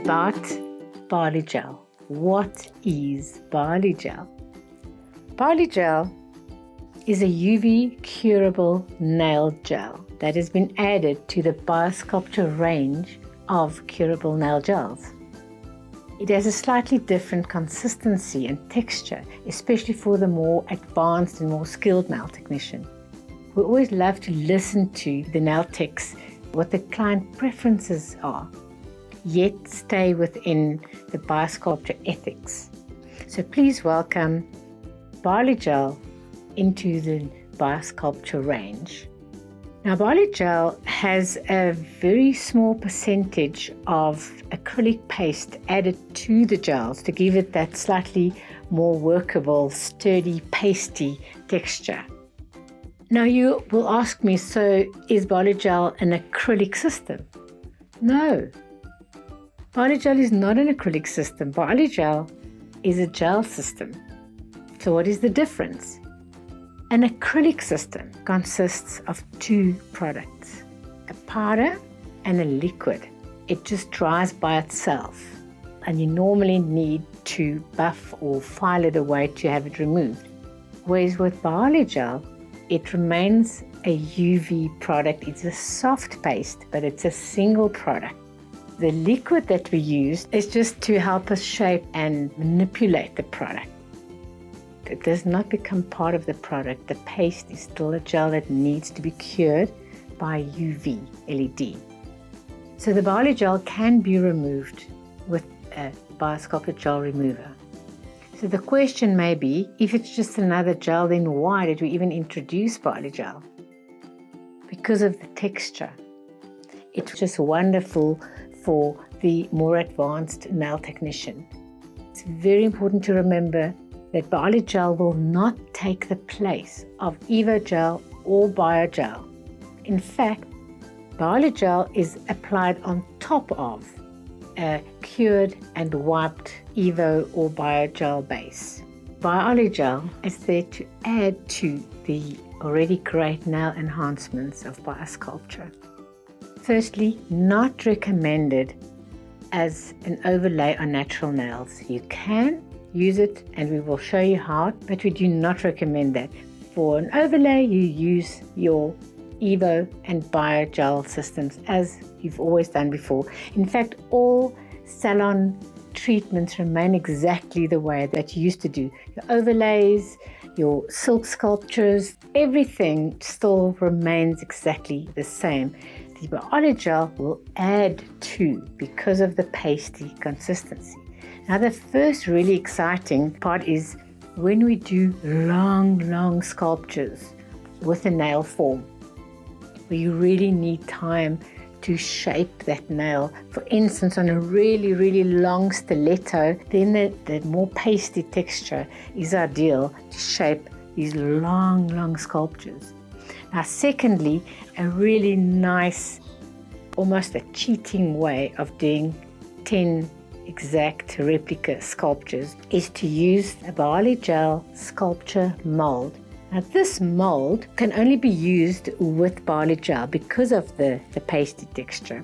about BIOLYGEL. What is BIOLYGEL? BIOLYGEL is a UV curable nail gel that has been added to the BioSculpture range of curable nail gels. It has a slightly different consistency and texture, especially for the more advanced and more skilled nail technician. We always love to listen to the nail techs, what the client preferences are, yet stay within the BioSculpture ethics. So please welcome BIOLYGEL into the BioSculpture range. Now, BIOLYGEL has a very small percentage of acrylic paste added to the gels to give it that slightly more workable, sturdy, pasty texture. Now you will ask me, so is BIOLYGEL an acrylic system? No. BIOLYGEL is not an acrylic system. BIOLYGEL is a gel system. So what is the difference? An acrylic system consists of two products, a powder and a liquid. It just dries by itself, and you normally need to buff or file it away to have it removed. Whereas with BIOLYGEL, it remains a UV product. It's a soft paste, but it's a single product. The liquid that we use is just to help us shape and manipulate the product. It does not become part of the product. The paste is still a gel that needs to be cured by UV LED. So the BIOLYGEL can be removed with a BioSculpture gel remover. So the question may be, if it's just another gel, then why did we even introduce BIOLYGEL? Because of the texture. It's just wonderful for the more advanced nail technician. It's very important to remember that BIOLYGEL will not take the place of EvoGel or BioGel. In fact, BIOLYGEL is applied on top of a cured and wiped Evo or BioGel base. BIOLYGEL is there to add to the already great nail enhancements of BioSculpture. Firstly, not recommended as an overlay on natural nails. You can use it and we will show you how, but we do not recommend that. For an overlay, you use your Evo and BioGel systems as you've always done before. In fact, all salon treatments remain exactly the way that you used to do. Your overlays, your silk sculptures, everything still remains exactly the same. The BIOLYGEL will add to because of the pasty consistency. Now, the first really exciting part is when we do long sculptures with a nail form. We really need time to shape that nail. For instance, on a really long stiletto, then the more pasty texture is ideal to shape these long sculptures. Now, secondly, a really nice, almost a cheating way of doing 10 exact replica sculptures is to use a BIOLYGEL sculpture mold. Now, this mold can only be used with BIOLYGEL because of the pasty texture.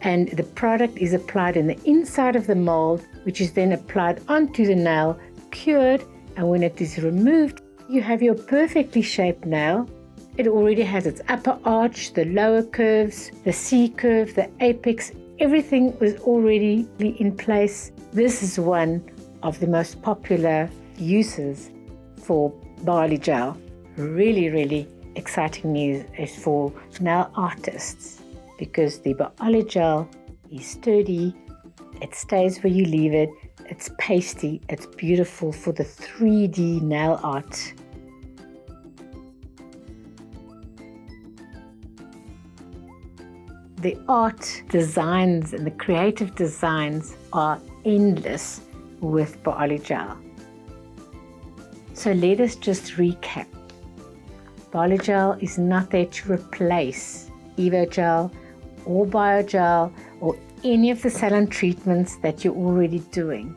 And the product is applied in the inside of the mold, which is then applied onto the nail, cured, and when it is removed, you have your perfectly shaped nail. It already has its upper arch, the lower curves, the C curve, the apex, everything was already in place. This is one of the most popular uses for BIOLYGEL. Really exciting news is for nail artists because the BIOLYGEL is sturdy, it stays where you leave it, it's pasty, it's beautiful for the 3D nail art. The art designs and the creative designs are endless with BIOLYGEL. So let us just recap. BIOLYGEL is not there to replace EvoGel or BioGel or any of the salon treatments that you're already doing.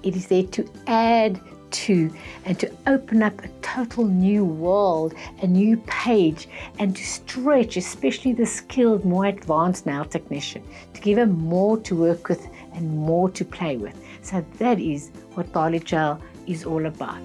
It is there to add to and to open up a total new world, a new page, and to stretch especially the skilled, more advanced nail technician, to give them more to work with and more to play with. So that is what BIOLYGEL is all about.